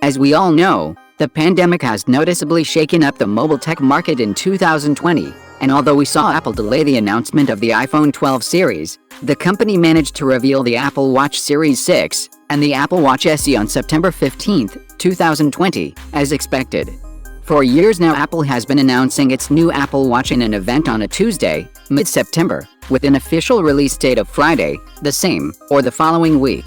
As we all know, the pandemic has noticeably shaken up the mobile tech market in 2020, and although we saw Apple delay the announcement of the iPhone 12 series, the company managed to reveal the Apple Watch Series 6 and the Apple Watch SE on September 15, 2020, as expected. For years now, Apple has been announcing its new Apple Watch in an event on a Tuesday, mid-September, with an official release date of Friday, the same, or the following week.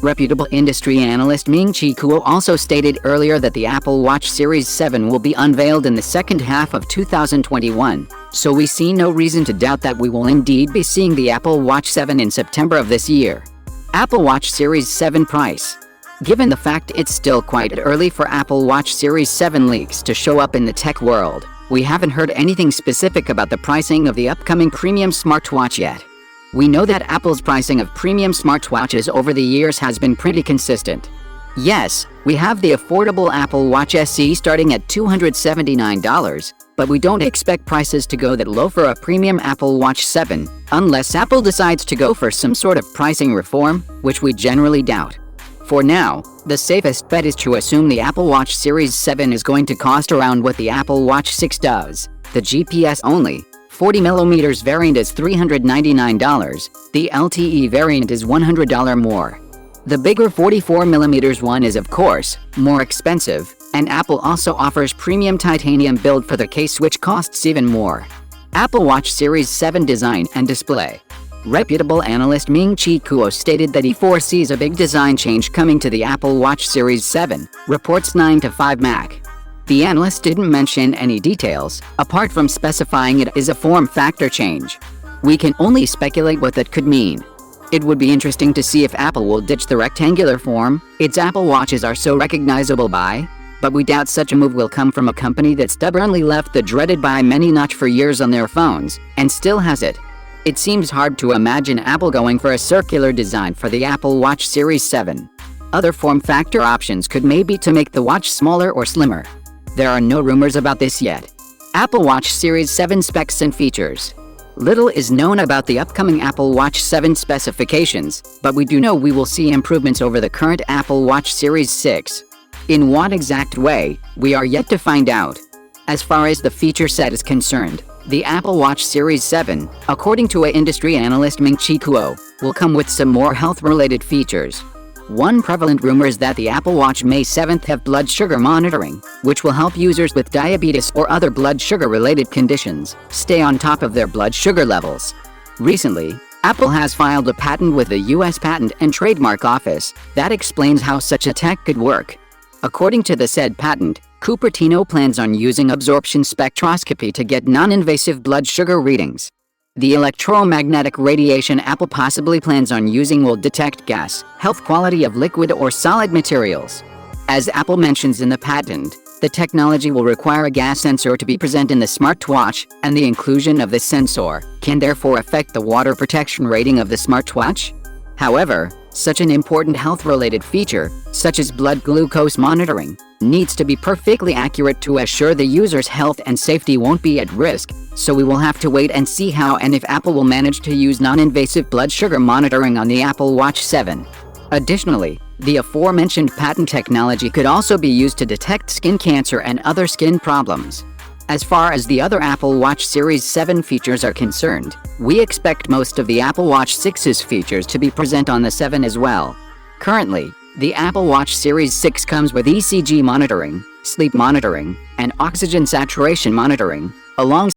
Reputable industry analyst Ming-Chi Kuo also stated earlier that the Apple Watch Series 7 will be unveiled in the second half of 2021, so we see no reason to doubt that we will indeed be seeing the Apple Watch 7 in September of this year. Apple Watch Series 7 price. Given the fact it's still quite early for Apple Watch Series 7 leaks to show up in the tech world, we haven't heard anything specific about the pricing of the upcoming premium smartwatch yet. We know that Apple's pricing of premium smartwatches over the years has been pretty consistent. Yes, we have the affordable Apple Watch SE starting at $279, but we don't expect prices to go that low for a premium Apple Watch 7, unless Apple decides to go for some sort of pricing reform, which we generally doubt. For now, the safest bet is to assume the Apple Watch Series 7 is going to cost around what the Apple Watch 6 does. The GPS-only 40mm variant is $399, the LTE variant is $100 more. The bigger 44mm one is, of course, more expensive, and Apple also offers premium titanium build for the case, which costs even more. Apple Watch Series 7 design and display. Reputable analyst Ming-Chi Kuo stated that he foresees a big design change coming to the Apple Watch Series 7, reports 9 to 5 Mac. The analyst didn't mention any details, apart from specifying it is a form factor change. We can only speculate what that could mean. It would be interesting to see if Apple will ditch the rectangular form its Apple Watches are so recognizable by, but we doubt such a move will come from a company that stubbornly left the dreaded "by many" notch for years on their phones, and still has it. It seems hard to imagine Apple going for a circular design for the Apple Watch Series 7. Other form factor options could maybe to make the watch smaller or slimmer. There are no rumors about this yet. Apple Watch Series 7 specs and features. Little is known about the upcoming Apple Watch 7 specifications, but we do know we will see improvements over the current Apple Watch Series 6. In what exact way, we are yet to find out. As far as the feature set is concerned, the Apple Watch Series 7, according to industry analyst Ming-Chi Kuo, will come with some more health-related features. One prevalent rumor is that the Apple Watch May 7th have blood sugar monitoring, which will help users with diabetes or other blood sugar-related conditions stay on top of their blood sugar levels. Recently, Apple has filed a patent with the U.S. Patent and Trademark Office that explains how such a tech could work. According to the said patent, Cupertino plans on using absorption spectroscopy to get non-invasive blood sugar readings. The electromagnetic radiation Apple possibly plans on using will detect gas, health quality of liquid or solid materials. As Apple mentions in the patent, the technology will require a gas sensor to be present in the smartwatch, and the inclusion of this sensor can therefore affect the water protection rating of the smartwatch. However, such an important health-related feature, such as blood glucose monitoring, needs to be perfectly accurate to assure the user's health and safety won't be at risk, so we will have to wait and see how and if Apple will manage to use non-invasive blood sugar monitoring on the Apple Watch 7. Additionally, the aforementioned patent technology could also be used to detect skin cancer and other skin problems. As far as the other Apple Watch Series 7 features are concerned, we expect most of the Apple Watch 6's features to be present on the 7 as well. Currently, the Apple Watch Series 6 comes with ECG monitoring, sleep monitoring, and oxygen saturation monitoring, alongside